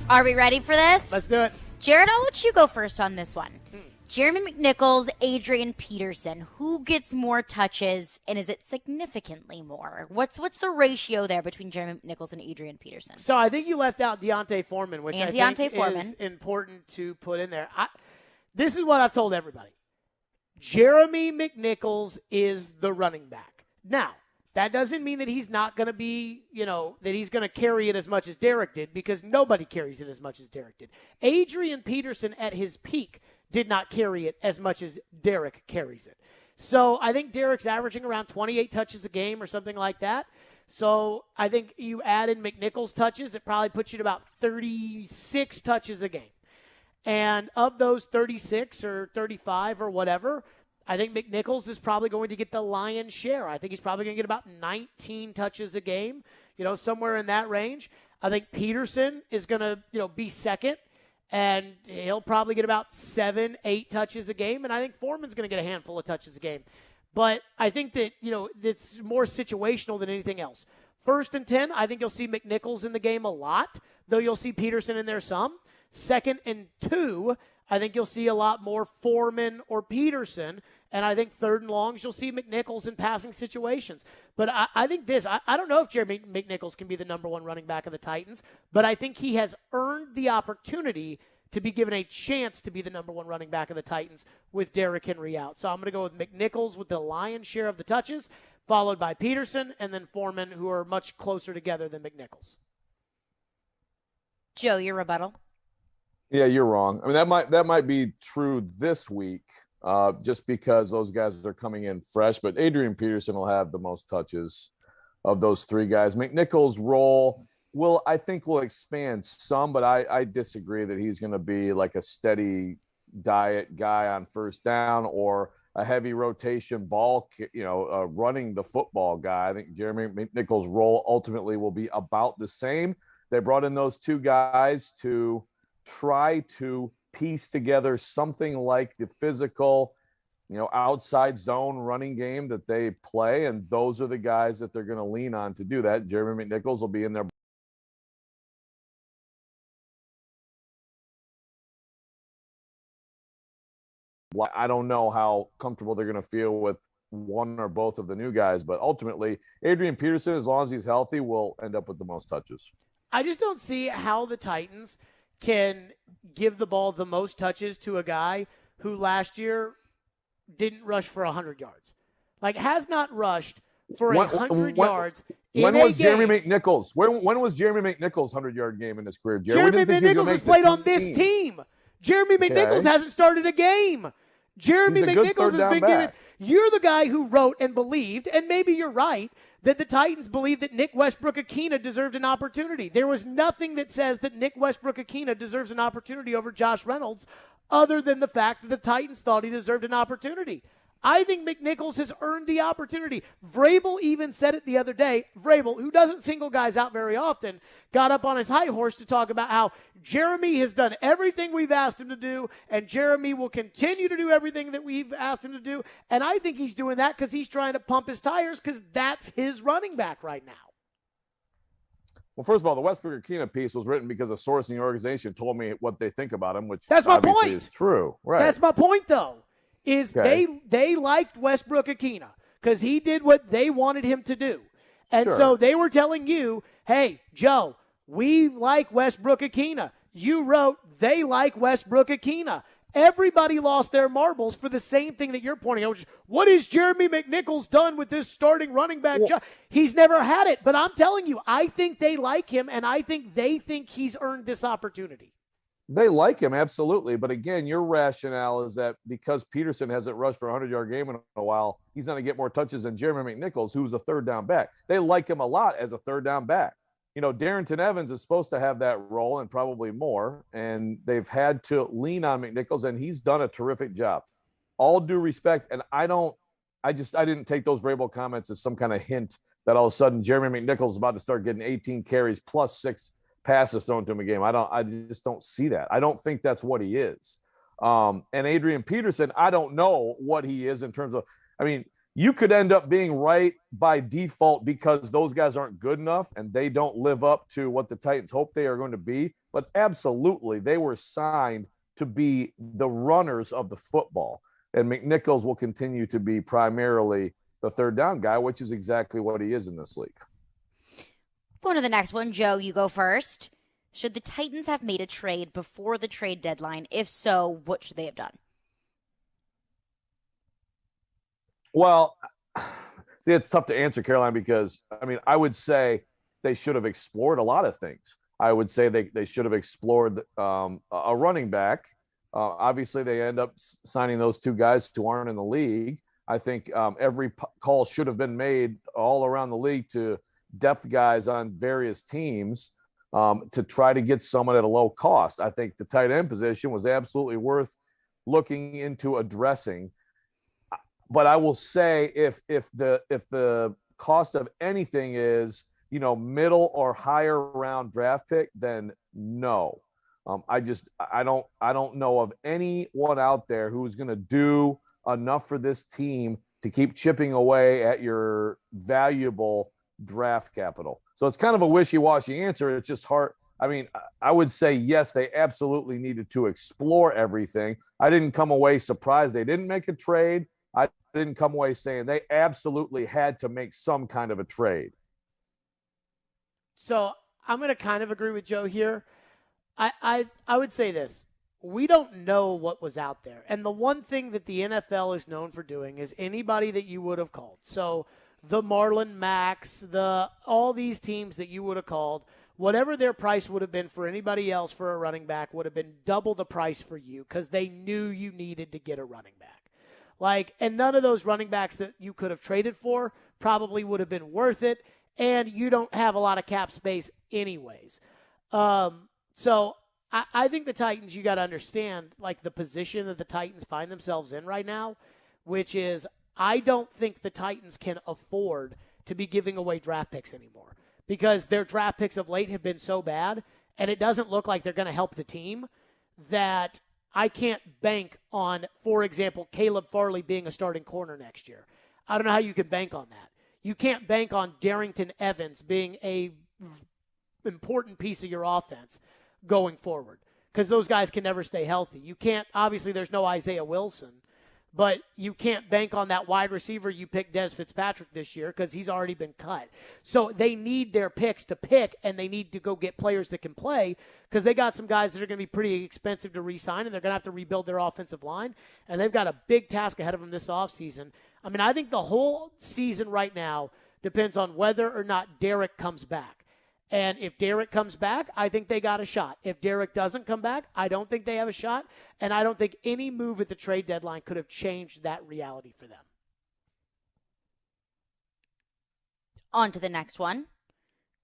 Are we ready for this? Let's do it. Jared, I'll let you go first on this one. Jeremy McNichols, Adrian Peterson. Who gets more touches, and is it significantly more? What's the ratio there between Jeremy McNichols and Adrian Peterson? So I think you left out Deontay Foreman, which I think is important to put in there. This is what I've told everybody. Jeremy McNichols is the running back. Now, that doesn't mean that he's not going to be, that he's going to carry it as much as Derek did, because nobody carries it as much as Derek did. Adrian Peterson at his peak did not carry it as much as Derek carries it. So I think Derek's averaging around 28 touches a game or something like that. So I think you add in McNichols' touches, it probably puts you at about 36 touches a game. And of those 36 or 35 or whatever, I think McNichols is probably going to get the lion's share. I think he's probably going to get about 19 touches a game, somewhere in that range. I think Peterson is going to, be second, and he'll probably get about 7-8 touches a game. And I think Foreman's going to get a handful of touches a game. But I think that, it's more situational than anything else. 1st and 10, I think you'll see McNichols in the game a lot, though you'll see Peterson in there some. 2nd and 2, I think you'll see a lot more Foreman or Peterson. And I think 3rd and longs, you'll see McNichols in passing situations. But I think I don't know if Jeremy McNichols can be the number one running back of the Titans, but I think he has earned the opportunity to be given a chance to be the number one running back of the Titans with Derrick Henry out. So I'm going to go with McNichols with the lion's share of the touches, followed by Peterson, and then Foreman, who are much closer together than McNichols. Joe, your rebuttal? Yeah, you're wrong. I mean, that might be true this week. Just because those guys are coming in fresh. But Adrian Peterson will have the most touches of those three guys. McNichols' role I think will expand some, but I disagree that he's going to be like a steady diet guy on 1st down or a heavy rotation ball, running the football guy. I think Jeremy McNichols' role ultimately will be about the same. They brought in those two guys to try to piece together something like the physical, outside zone running game that they play. And those are the guys that they're going to lean on to do that. Jeremy McNichols will be in there. I don't know how comfortable they're going to feel with one or both of the new guys, but ultimately Adrian Peterson, as long as he's healthy, will end up with the most touches. I just don't see how the Titans can give the ball the most touches to a guy who last year didn't rush for 100 yards. Has not rushed for 100 yards in a game. When was Jeremy McNichols? When was Jeremy McNichols' 100-yard game in his career? Jeremy McNichols has played on this team. Jeremy McNichols hasn't started a game. Jeremy McNichols has been given. You're the guy who wrote and believed, and maybe you're right, that the Titans believed that Nick Westbrook-Akina deserved an opportunity. There was nothing that says that Nick Westbrook-Akina deserves an opportunity over Josh Reynolds other than the fact that the Titans thought he deserved an opportunity. I think McNichols has earned the opportunity. Vrabel even said it the other day. Vrabel, who doesn't single guys out very often, got up on his high horse to talk about how Jeremy has done everything we've asked him to do, and Jeremy will continue to do everything that we've asked him to do. And I think he's doing that because he's trying to pump his tires because that's his running back right now. Well, first of all, the Westbrook-Akina piece was written because a source in the organization told me what they think about him, which that's my point. Is true. Right. That's my point, though. They liked Westbrook-Akina because he did what they wanted him to do. And so they were telling you, hey, Joe, we like Westbrook-Akina. You wrote they like Westbrook-Akina. Everybody lost their marbles for the same thing that you're pointing out, which is, what has Jeremy McNichols done with this starting running back job? He's never had it. But I'm telling you, I think they like him, and I think they think he's earned this opportunity. They like him, absolutely. But again, your rationale is that because Peterson hasn't rushed for a 100-yard game in a while, he's going to get more touches than Jeremy McNichols, who's a third down back. They like him a lot as a third down back. Darrington Evans is supposed to have that role and probably more, and they've had to lean on McNichols, and he's done a terrific job. All due respect, and I didn't take those Vrabel comments as some kind of hint that all of a sudden Jeremy McNichols is about to start getting 18 carries plus 6 passes thrown to him a game. I just don't see that. I don't think that's what he is. And Adrian Peterson, I don't know what he is in terms of, you could end up being right by default because those guys aren't good enough and they don't live up to what the Titans hope they are going to be. But absolutely, they were signed to be the runners of the football. And McNichols will continue to be primarily the third down guy, which is exactly what he is in this league. Going to the next one, Joe, you go first. Should the Titans have made a trade before the trade deadline? If so, what should they have done? Well, see, it's tough to answer, Caroline, because, I mean, I would say they should have explored a lot of things. I would say they should have explored a running back. Obviously, they end up signing those two guys who aren't in the league. I think every call should have been made all around the league to depth guys on various teams to try to get someone at a low cost. I think the tight end position was absolutely worth looking into addressing. But I will say if the cost of anything is, middle or higher round draft pick, then no. I don't know of anyone out there who's going to do enough for this team to keep chipping away at your valuable draft capital. So it's kind of a wishy-washy answer. It's just hard. I mean, I would say, yes, they absolutely needed to explore everything. I didn't come away surprised they didn't make a trade. I didn't come away saying they absolutely had to make some kind of a trade. So I'm going to kind of agree with Joe here. I would say this. We don't know what was out there. And the one thing that the NFL is known for doing is anybody that you would have called. So the Marlon Macks, all these teams that you would have called, whatever their price would have been for anybody else for a running back would have been double the price for you because they knew you needed to get a running back. And none of those running backs that you could have traded for probably would have been worth it, and you don't have a lot of cap space anyways. So I think the Titans, you got to understand, the position that the Titans find themselves in right now, which is I don't think the Titans can afford to be giving away draft picks anymore because their draft picks of late have been so bad, and it doesn't look like they're going to help the team that – I can't bank on, for example, Caleb Farley being a starting corner next year. I don't know how you can bank on that. You can't bank on Darrington Evans being a important piece of your offense going forward because those guys can never stay healthy. You can't, obviously there's no Isaiah Wilson, but you can't bank on that wide receiver you picked Des Fitzpatrick this year because he's already been cut. So they need their picks to pick, and they need to go get players that can play because they got some guys that are going to be pretty expensive to re-sign, and they're going to have to rebuild their offensive line, and they've got a big task ahead of them this offseason. I mean, I think the whole season right now depends on whether or not Derek comes back. And if Derek comes back, I think they got a shot. If Derek doesn't come back, I don't think they have a shot. And I don't think any move at the trade deadline could have changed that reality for them. On to the next one.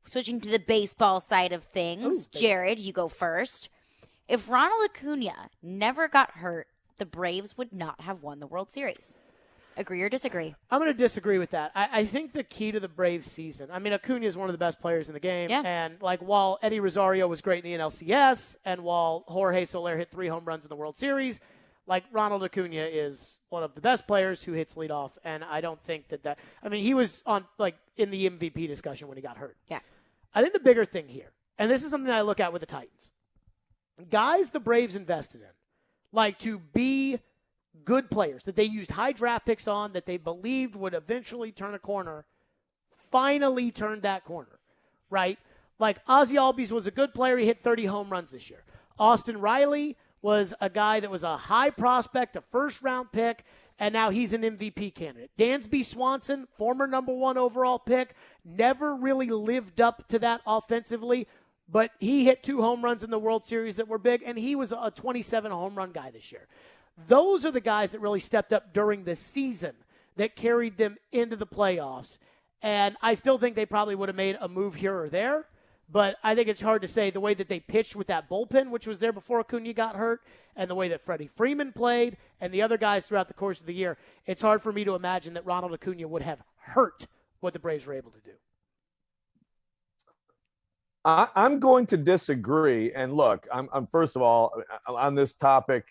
Switching to the baseball side of things. Jared, you go first. If Ronald Acuna never got hurt, the Braves would not have won the World Series. Agree or disagree? I'm going to disagree with that. I think the key to the Braves season, I mean, Acuna is one of the best players in the game. Yeah. And, while Eddie Rosario was great in the NLCS and while Jorge Soler hit 3 home runs in the World Series, Ronald Acuna is one of the best players who hits leadoff. And I don't think that – I mean, he was on, in the MVP discussion when he got hurt. Yeah. I think the bigger thing here, and this is something I look at with the Titans, guys the Braves invested in, to be – good players that they used high draft picks on that they believed would eventually turn a corner, finally turned that corner, right? Ozzie Albies was a good player. He hit 30 home runs this year. Austin Riley was a guy that was a high prospect, a first-round pick, and now he's an MVP candidate. Dansby Swanson, former number 1 overall pick, never really lived up to that offensively, but he hit 2 home runs in the World Series that were big, and he was a 27 home run guy this year. Those are the guys that really stepped up during the season that carried them into the playoffs. And I still think they probably would have made a move here or there. But I think it's hard to say the way that they pitched with that bullpen, which was there before Acuna got hurt, and the way that Freddie Freeman played and the other guys throughout the course of the year, it's hard for me to imagine that Ronald Acuna would have hurt what the Braves were able to do. I'm going to disagree. And look, I'm first of all, on this topic,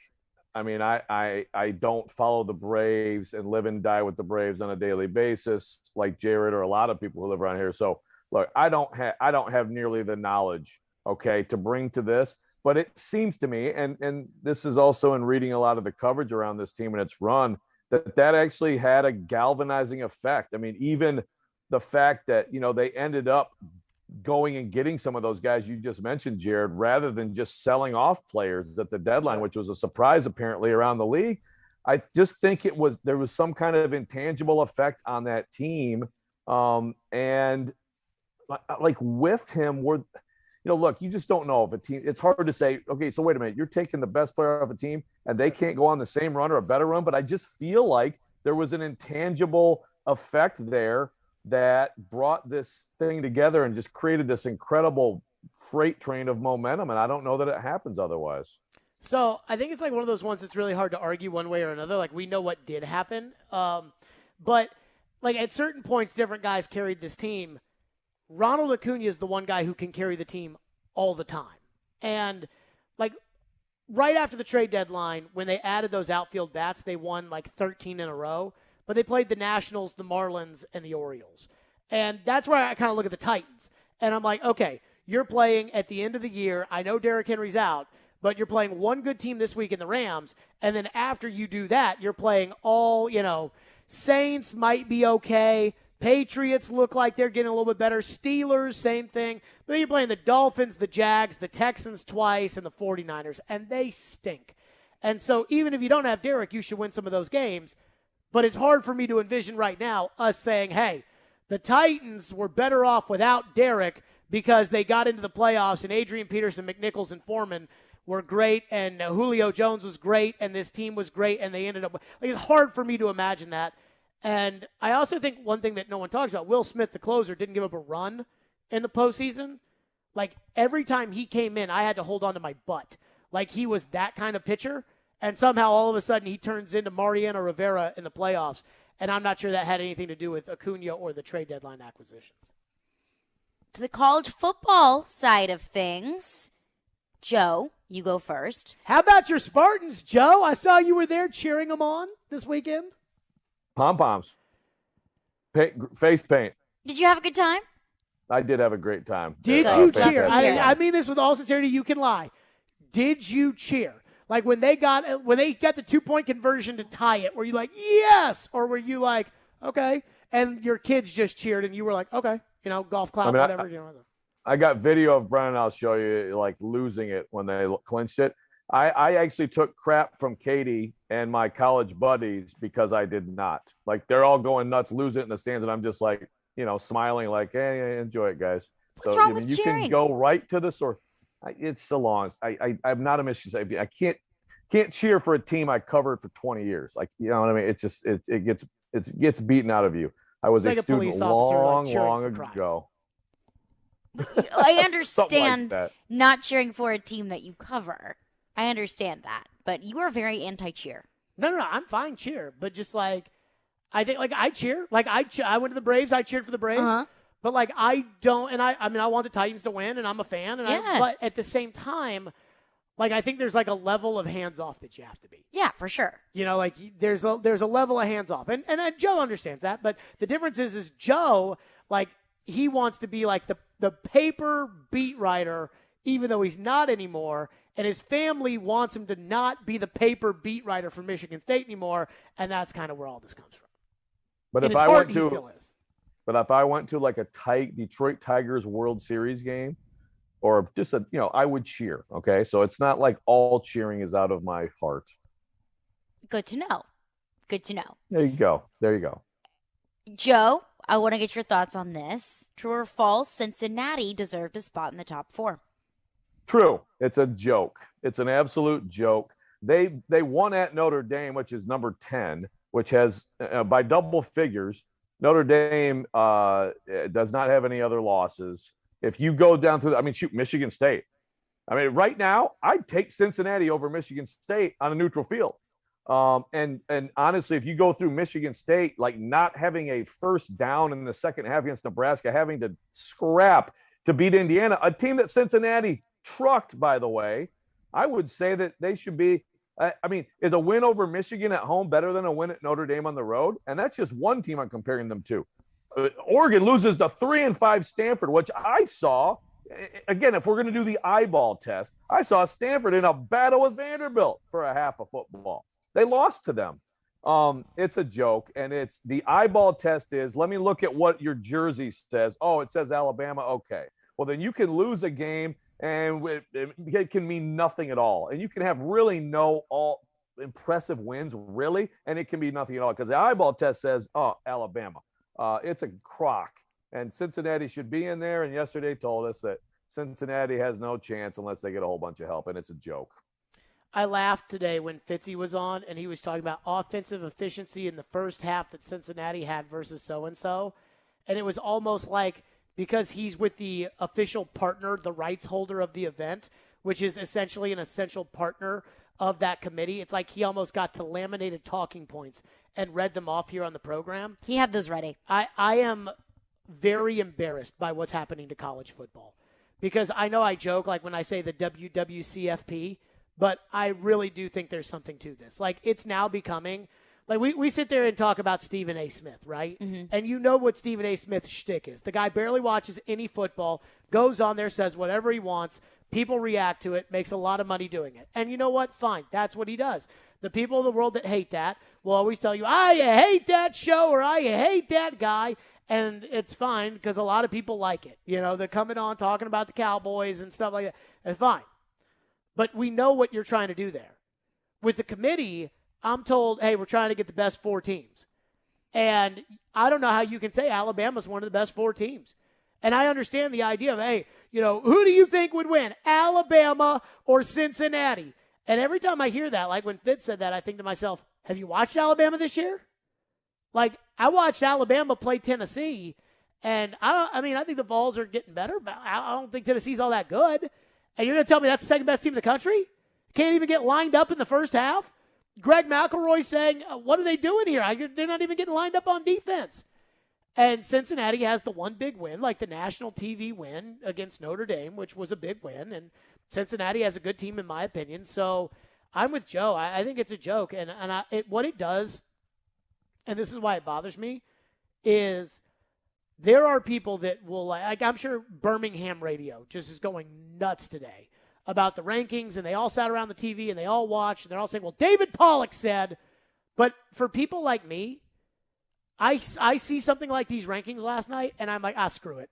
I mean, I don't follow the Braves and live and die with the Braves on a daily basis like Jared or a lot of people who live around here. So look, I don't have nearly the knowledge, okay, to bring to this. But it seems to me, and this is also in reading a lot of the coverage around this team and its run, that actually had a galvanizing effect. I mean, even the fact that, they ended up going and getting some of those guys you just mentioned, Jared, rather than just selling off players at the deadline, which was a surprise apparently around the league. I just think there was some kind of intangible effect on that team. And like with him, look, you just don't know if a team, it's hard to say, okay, so wait a minute, you're taking the best player off a team and they can't go on the same run or a better run. But I just feel like there was an intangible effect there that brought this thing together and just created this incredible freight train of momentum. And I don't know that it happens otherwise. So I think it's like one of those ones that's really hard to argue one way or another. Like, we know what did happen. But like at certain points, different guys carried this team. Ronald Acuna is the one guy who can carry the team all the time. And like right after the trade deadline, when they added those outfield bats, they won like 13 in a row. But they played the Nationals, the Marlins, and the Orioles. And that's where I kind of look at the Titans. And I'm like, okay, you're playing at the end of the year. I know Derrick Henry's out, but you're playing one good team this week in the Rams. And then after you do that, you're playing all, Saints might be okay. Patriots look like they're getting a little bit better. Steelers, same thing. But then you're playing the Dolphins, the Jags, the Texans twice, and the 49ers. And they stink. And so even if you don't have Derrick, you should win some of those games. But it's hard for me to envision right now us saying, hey, the Titans were better off without Derrick because they got into the playoffs and Adrian Peterson, McNichols, and Foreman were great and Julio Jones was great and this team was great and they ended up – like, it's hard for me to imagine that. And I also think one thing that no one talks about, Will Smith, the closer, didn't give up a run in the postseason. Like, every time he came in, I had to hold on to my butt. Like, he was that kind of pitcher. And somehow, all of a sudden, he turns into Mariano Rivera in the playoffs. And I'm not sure that had anything to do with Acuna or the trade deadline acquisitions. To the college football side of things, Joe, you go first. How about your Spartans, Joe? I saw you were there cheering them on this weekend. Pom-poms. Face paint. Did you have a good time? I did have a great time. Did you cheer? I mean this with all sincerity. You can lie. Did you cheer? Like when they got the 2-point conversion to tie it, were you like, yes? Or were you like, okay? And your kids just cheered and you were like, okay, golf clap, whatever. I got video of Brennan. I'll show you, like losing it when they clinched it. I actually took crap from Katie and my college buddies because I did not. Like, they're all going nuts, losing it in the stands, and I'm just like, smiling like, hey, enjoy it, guys. What's wrong with you cheering? Can go right to the source. It's the longest. I'm not a Michigan. I can't cheer for a team I covered for 20 years. Like, you know what I mean? It's just it gets beaten out of you. I was a student long ago. I understand like not cheering for a team that you cover. I understand that, but you are very anti-cheer. No, I'm fine cheer, but just like I think like I cheer. Like I went to the Braves. I cheered for the Braves. Uh-huh. But like I don't, and I mean I want the Titans to win, and I'm a fan. And but at the same time, like I think there's like a level of hands off that you have to be. Yeah, for sure. Like there's a level of hands off, and Joe understands that. But the difference is Joe, like he wants to be like the paper beat writer, even though he's not anymore, and his family wants him to not be the paper beat writer for Michigan State anymore, and that's kind of where all this comes from. But in if his I heart, went to, he still is. But if I went to like a Detroit Tigers World Series game, or just I would cheer. Okay, so it's not like all cheering is out of my heart. Good to know. There you go. Joe, I want to get your thoughts on this. True or false? Cincinnati deserved a spot in the top 4. True. It's a joke. It's an absolute joke. They won at Notre Dame, which is number 10, which has by double figures. Notre Dame does not have any other losses. If you go down to Michigan State. Right now, I'd take Cincinnati over Michigan State on a neutral field. And honestly, if you go through Michigan State, like not having a first down in the second half against Nebraska, having to scrap to beat Indiana, a team that Cincinnati trucked, by the way, I would say that they should be I mean, is a win over Michigan at home better than a win at Notre Dame on the road? And that's just one team I'm comparing them to. Oregon loses to 3-5 Stanford, which I saw. Again, if we're going to do the eyeball test, I saw Stanford in a battle with Vanderbilt for a half of football. They lost to them. It's a joke, and it's the eyeball test is, let me look at what your jersey says. Oh, it says Alabama. Okay. Well, then you can lose a game, and it can mean nothing at all. And you can have really no all impressive wins, really, and it can be nothing at all because the eyeball test says, oh, Alabama. It's a crock, and Cincinnati should be in there, and yesterday told us that Cincinnati has no chance unless they get a whole bunch of help, and it's a joke. I laughed today when Fitzy was on, and he was talking about offensive efficiency in the first half that Cincinnati had versus so-and-so. And it was almost like because he's with the official partner, the rights holder of the event, which is essentially an essential partner of that committee, it's like he almost got the laminated talking points and read them off here on the program. He had those ready. I am very embarrassed by what's happening to college football because I know I joke like when I say the WWCFP, but I really do think there's something to this. Like, it's now becoming – like, we sit there and talk about Stephen A. Smith, right? Mm-hmm. And you know what Stephen A. Smith's shtick is. The guy barely watches any football, goes on there, says whatever he wants. People react to it, makes a lot of money doing it. And you know what? Fine. That's what he does. The people in the world that hate that will always tell you, I hate that show or I hate that guy. And it's fine because a lot of people like it. You know, they're coming on talking about the Cowboys and stuff like that. It's fine. But we know what you're trying to do there. With the committee, I'm told, hey, we're trying to get the best 4 teams. And I don't know how you can say Alabama's one of the best 4 teams. And I understand the idea of, hey, you know, who do you think would win, Alabama or Cincinnati? And every time I hear that, like when Fitz said that, I think to myself, have you watched Alabama this year? Like, I watched Alabama play Tennessee, and I think the Vols are getting better, but I don't think Tennessee's all that good. And you're going to tell me that's the second best team in the country? Can't even get lined up in the first half? Greg McElroy saying, what are they doing here? They're not even getting lined up on defense. And Cincinnati has the one big win, like the national TV win against Notre Dame, which was a big win. And Cincinnati has a good team, in my opinion. So I'm with Joe. I think it's a joke. And what it does, and this is why it bothers me, is there are people that will, like I'm sure Birmingham radio just is going nuts today about the rankings, and they all sat around the TV and they all watched, and they're all saying, well, David Pollack said. But for people like me, I see something like these rankings last night, and I'm like, screw it.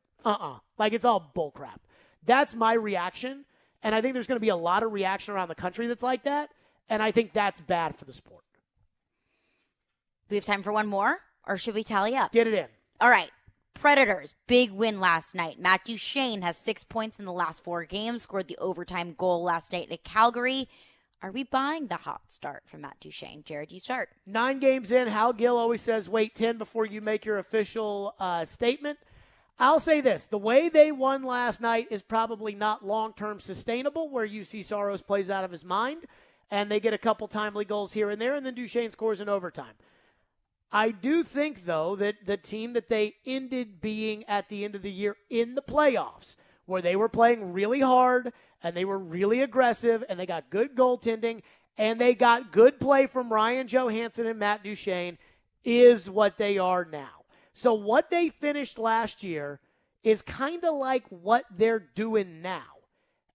Like, it's all bullcrap. That's my reaction, and I think there's going to be a lot of reaction around the country that's like that, and I think that's bad for the sport. We have time for one more, or should we tally up? Get it in. All right. Predators, big win last night. Matt Duchene has 6 points in the last 4 games, scored the overtime goal last night at Calgary. Are we buying the hot start from Matt Duchene? Jared, you start. 9 games in. Hal Gill always says wait 10 before you make your official statement. I'll say this. The way they won last night is probably not long-term sustainable, where UC Soros plays out of his mind, and they get a couple timely goals here and there, and then Duchene scores in overtime. I do think, though, that the team that they ended being at the end of the year in the playoffs, where they were playing really hard and they were really aggressive and they got good goaltending and they got good play from Ryan Johansson and Matt Duchene, is what they are now. So what they finished last year is kind of like what they're doing now.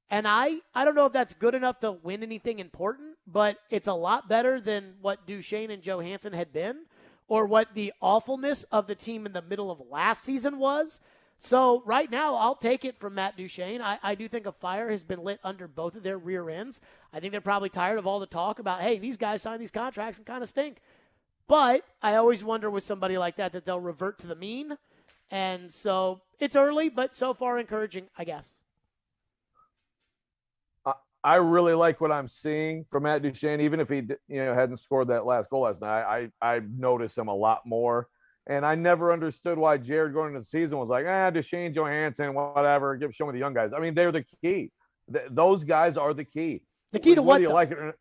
And I don't know if that's good enough to win anything important, but it's a lot better than what Duchene and Johansson had been, or what the awfulness of the team in the middle of last season was. So right now, I'll take it from Matt Duchene. I do think a fire has been lit under both of their rear ends. I think they're probably tired of all the talk about, hey, these guys signed these contracts and kind of stink. But I always wonder with somebody like that they'll revert to the mean. And so it's early, but so far encouraging, I guess. I really like what I'm seeing from Matt Duchene, even if he hadn't scored that last goal last night. I noticed him a lot more, and I never understood why Jared going into the season was like, Duchene, Johansson, whatever. Show me the young guys. I mean, they're the key. Those guys are the key. The key to what? Do you like it?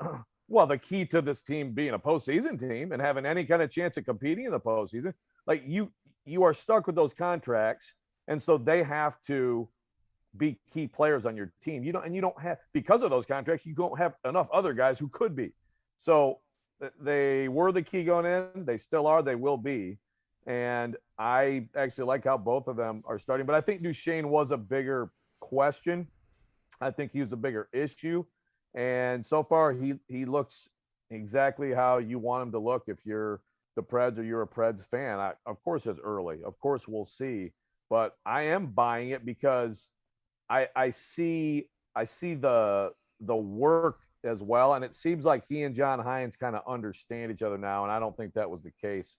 Well, the key to this team being a postseason team and having any kind of chance of competing in the postseason. Like you are stuck with those contracts, and so they have to be key players on your team. You don't have, because of those contracts, you don't have enough other guys who could be. So they were the key going in. They still are. They will be. And I actually like how both of them are starting. But I think Duchene was a bigger question. I think he was a bigger issue. And so far, he looks exactly how you want him to look if you're the Preds or you're a Preds fan. Of course, it's early. Of course, we'll see. But I am buying it because I see the work as well. And it seems like he and John Hines kind of understand each other now. And I don't think that was the case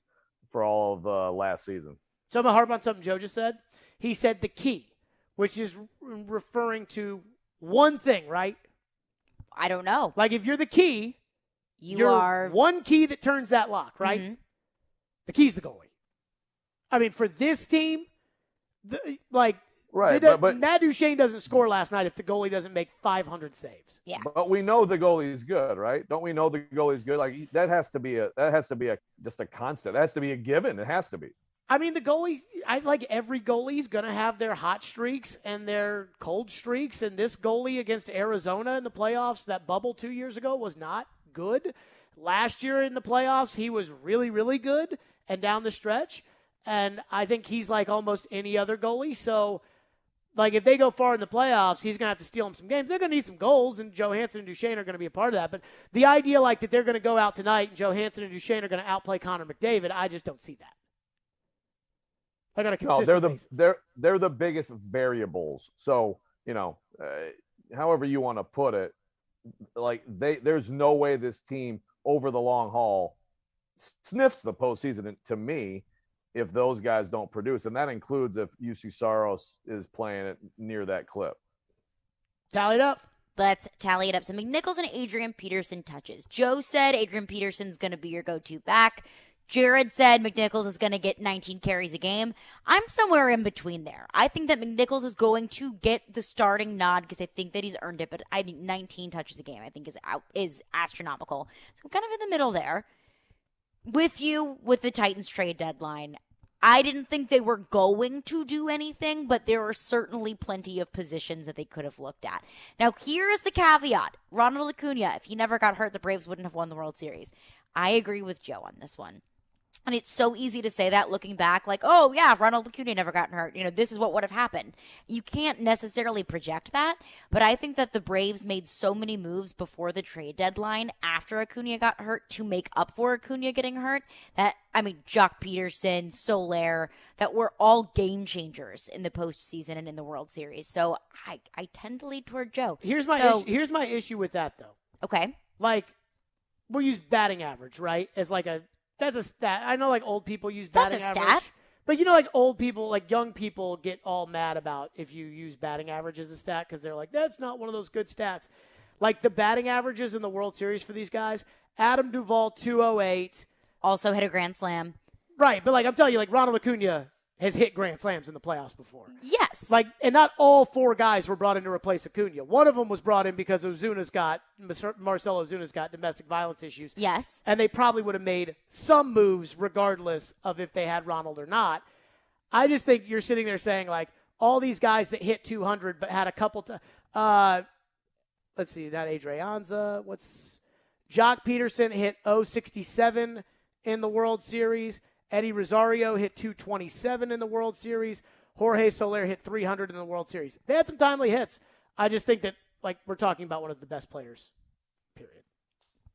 for all of last season. So I'm going to harp on something Joe just said. He said the key, which is referring to one thing, right? I don't know. Like if you're the key, you're one key that turns that lock, right? Mm-hmm. The key's the goalie. I mean, for this team, but Matt Duchene doesn't score last night if the goalie doesn't make 500 saves. Yeah. But we know the goalie's good, right? Don't we know the goalie's good? Like that has to be just a constant. That has to be a given. It has to be. I mean, the goalie, every goalie's going to have their hot streaks and their cold streaks. And this goalie against Arizona in the playoffs, that bubble 2 years ago, was not good. Last year in the playoffs, he was really, really good and down the stretch. And I think he's like almost any other goalie. So, like, if they go far in the playoffs, he's going to have to steal them some games. They're going to need some goals, and Johansson and Duchene are going to be a part of that. But the idea, like, that they're going to go out tonight and Johansson and Duchene are going to outplay Connor McDavid, I just don't see that. I got a consistent basis. They're the biggest variables. So, however you want to put it, like there's no way this team over the long haul sniffs the postseason to me if those guys don't produce, and that includes if UC Saros is playing it near that clip. Tally it up. Let's tally it up. So McNichols and Adrian Peterson touches. Joe said Adrian Peterson's going to be your go-to back. Jared said McNichols is going to get 19 carries a game. I'm somewhere in between there. I think that McNichols is going to get the starting nod because I think that he's earned it, but I think 19 touches a game I think is astronomical. So I'm kind of in the middle there. With you with the Titans trade deadline, I didn't think they were going to do anything, but there are certainly plenty of positions that they could have looked at. Now, here is the caveat. Ronald Acuna, if he never got hurt, the Braves wouldn't have won the World Series. I agree with Joe on this one. And it's so easy to say that looking back, like, oh, yeah, if Ronald Acuna never gotten hurt, this is what would have happened. You can't necessarily project that, but I think that the Braves made so many moves before the trade deadline after Acuna got hurt to make up for Acuna getting hurt that, Jock Peterson, Soler, that were all game changers in the postseason and in the World Series. So I tend to lead toward Joe. Here's my issue with that, though. Okay. Like, we'll use batting average, right, as like that's a stat. I know, like, old people use batting average. That's a stat. But, like, old people, like, young people get all mad about if you use batting average as a stat because they're like, that's not one of those good stats. Like, the batting averages in the World Series for these guys, Adam Duvall, 208. Also hit a grand slam. Right, but, like, I'm telling you, like, Ronald Acuna has hit grand slams in the playoffs before. Yes. Like, and not all four guys were brought in to replace Acuna. One of them was brought in because Marcell Ozuna's got domestic violence issues. Yes. And they probably would have made some moves regardless of if they had Ronald or not. I just think you're sitting there saying, like, all these guys that hit 200 but had a couple let's see, not Adrianza. Jock Peterson hit 067 in the World Series. Eddie Rosario hit 227 in the World Series. Jorge Soler hit 300 in the World Series. They had some timely hits. I just think that, like, we're talking about one of the best players, period.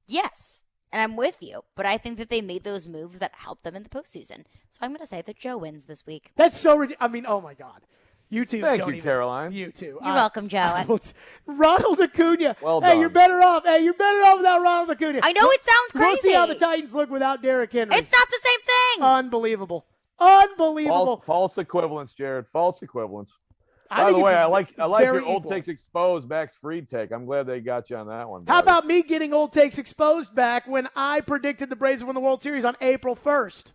Yes, and I'm with you, but I think that they made those moves that helped them in the postseason. So I'm going to say that Joe wins this week. That's so ridiculous. Oh, my God. You two. Thank you, Caroline. You too. You're welcome, Joe. Ronald Acuna. Well done. Hey, you're better off. Without Ronald Acuna. I know it sounds crazy. We'll see how the Titans look without Derrick Henry. It's not the same thing. Unbelievable. False equivalence, Jared. False equivalence. By the way, I like your old equal. takes exposed, Max Fried take. I'm glad they got you on that one. How about me getting old takes exposed back when I predicted the Braves would win the World Series on April 1st? It's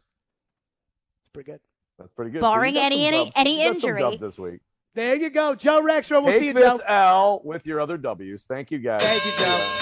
pretty good. That's pretty good. Barring so any injury. Some dubs this week. There you go. Joe Rexrode. We'll see you, Joe. Take this L with your other W's. Thank you, guys. Thank you, Joe.